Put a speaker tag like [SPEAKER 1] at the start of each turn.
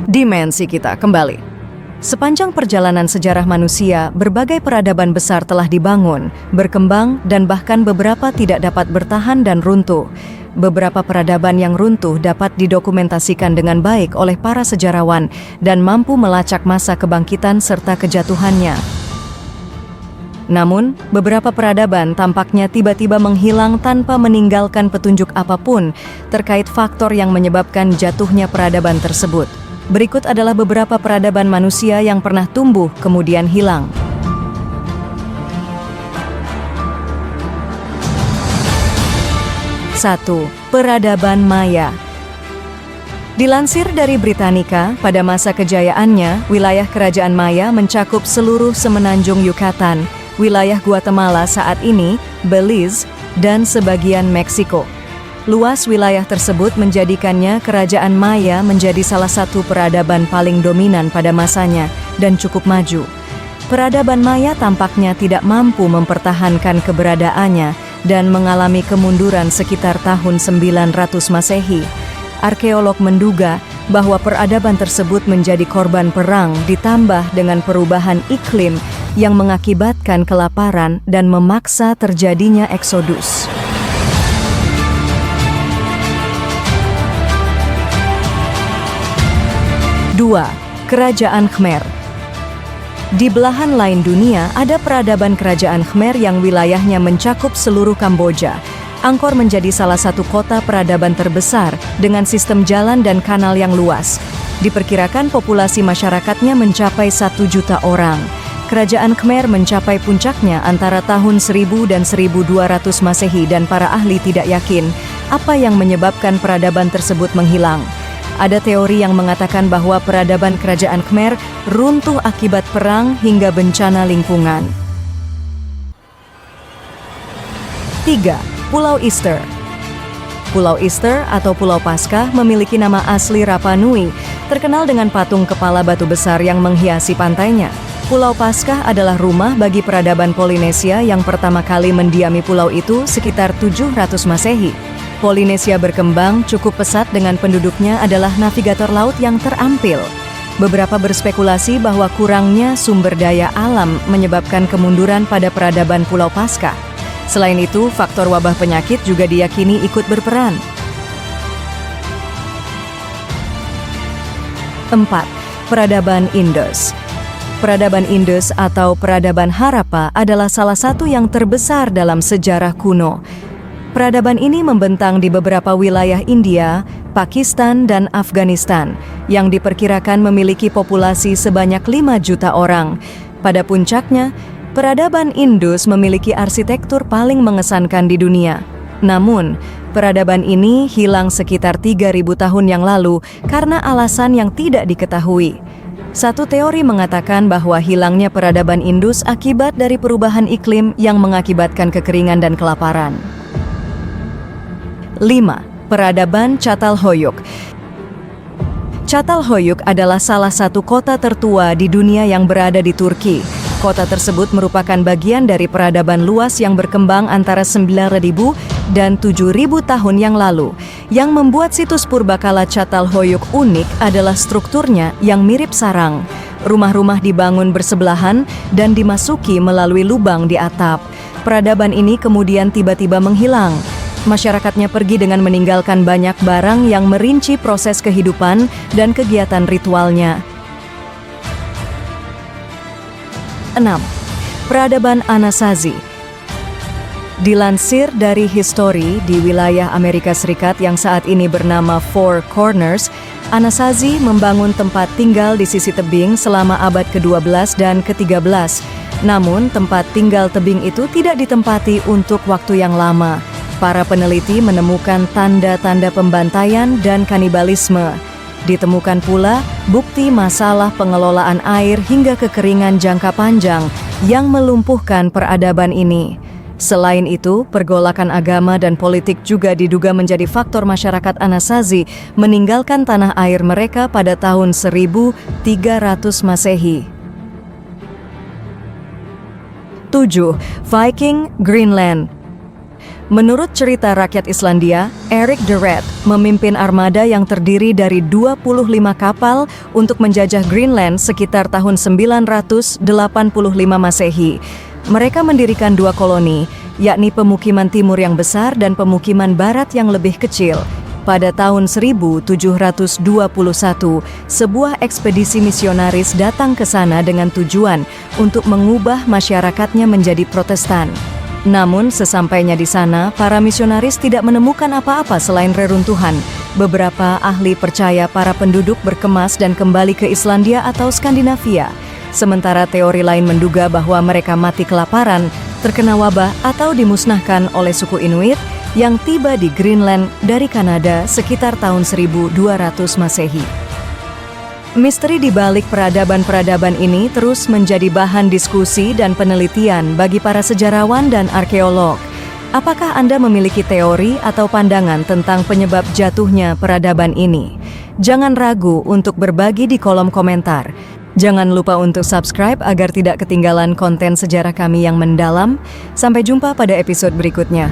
[SPEAKER 1] Dimensi kita kembali. Sepanjang perjalanan sejarah manusia, berbagai peradaban besar telah dibangun, berkembang, dan bahkan beberapa tidak dapat bertahan dan runtuh. Beberapa peradaban yang runtuh dapat didokumentasikan dengan baik oleh para sejarawan dan mampu melacak masa kebangkitan serta kejatuhannya. Namun, beberapa peradaban tampaknya tiba-tiba menghilang tanpa meninggalkan petunjuk apapun terkait faktor yang menyebabkan jatuhnya peradaban tersebut. Berikut adalah beberapa peradaban manusia yang pernah tumbuh kemudian hilang. 1. Peradaban Maya. Dilansir dari Britannica, pada masa kejayaannya, wilayah kerajaan Maya mencakup seluruh semenanjung Yucatan, wilayah Guatemala saat ini, Belize, dan sebagian Meksiko. Luas wilayah tersebut menjadikannya kerajaan Maya menjadi salah satu peradaban paling dominan pada masanya dan cukup maju. Peradaban Maya tampaknya tidak mampu mempertahankan keberadaannya dan mengalami kemunduran sekitar tahun 900 Masehi. Arkeolog menduga bahwa peradaban tersebut menjadi korban perang ditambah dengan perubahan iklim yang mengakibatkan kelaparan dan memaksa terjadinya eksodus. Dua, Kerajaan Khmer. Di belahan lain dunia ada peradaban kerajaan Khmer yang wilayahnya mencakup seluruh Kamboja. Angkor menjadi salah satu kota peradaban terbesar dengan sistem jalan dan kanal yang luas. Diperkirakan populasi masyarakatnya mencapai 1 juta orang. Kerajaan Khmer mencapai puncaknya antara tahun 1000 dan 1200 Masehi dan para ahli tidak yakin apa yang menyebabkan peradaban tersebut menghilang. Ada teori yang mengatakan bahwa peradaban kerajaan Khmer runtuh akibat perang hingga bencana lingkungan. 3. Pulau Easter. Pulau Easter atau Pulau Paskah memiliki nama asli Rapa Nui, terkenal dengan patung kepala batu besar yang menghiasi pantainya. Pulau Paskah adalah rumah bagi peradaban Polinesia yang pertama kali mendiami pulau itu sekitar 700 Masehi. Polinesia berkembang cukup pesat dengan penduduknya adalah navigator laut yang terampil. Beberapa berspekulasi bahwa kurangnya sumber daya alam menyebabkan kemunduran pada peradaban Pulau Paskah. Selain itu, faktor wabah penyakit juga diyakini ikut berperan. 4. Peradaban Indus. Peradaban Indus atau peradaban Harappa adalah salah satu yang terbesar dalam sejarah kuno. Peradaban ini membentang di beberapa wilayah India, Pakistan, dan Afghanistan, yang diperkirakan memiliki populasi sebanyak 5 juta orang. Pada puncaknya, peradaban Indus memiliki arsitektur paling mengesankan di dunia. Namun, peradaban ini hilang sekitar 3.000 tahun yang lalu karena alasan yang tidak diketahui. Satu teori mengatakan bahwa hilangnya peradaban Indus akibat dari perubahan iklim yang mengakibatkan kekeringan dan kelaparan. 5. Peradaban Çatalhöyük. Çatalhöyük adalah salah satu kota tertua di dunia yang berada di Turki. Kota tersebut merupakan bagian dari peradaban luas yang berkembang antara 9.000 dan 7.000 tahun yang lalu. Yang membuat situs purbakala Çatalhöyük unik adalah strukturnya yang mirip sarang. Rumah-rumah dibangun bersebelahan dan dimasuki melalui lubang di atap. Peradaban ini kemudian tiba-tiba menghilang. Masyarakatnya pergi dengan meninggalkan banyak barang yang merinci proses kehidupan dan kegiatan ritualnya. 6. Peradaban Anasazi. Dilansir dari History di wilayah Amerika Serikat yang saat ini bernama Four Corners, Anasazi membangun tempat tinggal di sisi tebing selama abad ke-12 dan ke-13. Namun, tempat tinggal tebing itu tidak ditempati untuk waktu yang lama. Para peneliti menemukan tanda-tanda pembantaian dan kanibalisme. Ditemukan pula bukti masalah pengelolaan air hingga kekeringan jangka panjang yang melumpuhkan peradaban ini. Selain itu, pergolakan agama dan politik juga diduga menjadi faktor masyarakat Anasazi meninggalkan tanah air mereka pada tahun 1300 Masehi. 7. Viking Greenland. Menurut cerita rakyat Islandia, Erik the Red memimpin armada yang terdiri dari 25 kapal untuk menjajah Greenland sekitar tahun 985 Masehi. Mereka mendirikan 2 koloni, yakni pemukiman timur yang besar dan pemukiman barat yang lebih kecil. Pada tahun 1721, sebuah ekspedisi misionaris datang ke sana dengan tujuan untuk mengubah masyarakatnya menjadi Protestan. Namun sesampainya di sana, para misionaris tidak menemukan apa-apa selain reruntuhan. Beberapa ahli percaya para penduduk berkemas dan kembali ke Islandia atau Skandinavia. Sementara teori lain menduga bahwa mereka mati kelaparan, terkena wabah atau dimusnahkan oleh suku Inuit yang tiba di Greenland dari Kanada sekitar tahun 1200 Masehi. Misteri di balik peradaban-peradaban ini terus menjadi bahan diskusi dan penelitian bagi para sejarawan dan arkeolog. Apakah Anda memiliki teori atau pandangan tentang penyebab jatuhnya peradaban ini? Jangan ragu untuk berbagi di kolom komentar. Jangan lupa untuk subscribe agar tidak ketinggalan konten sejarah kami yang mendalam. Sampai jumpa pada episode berikutnya.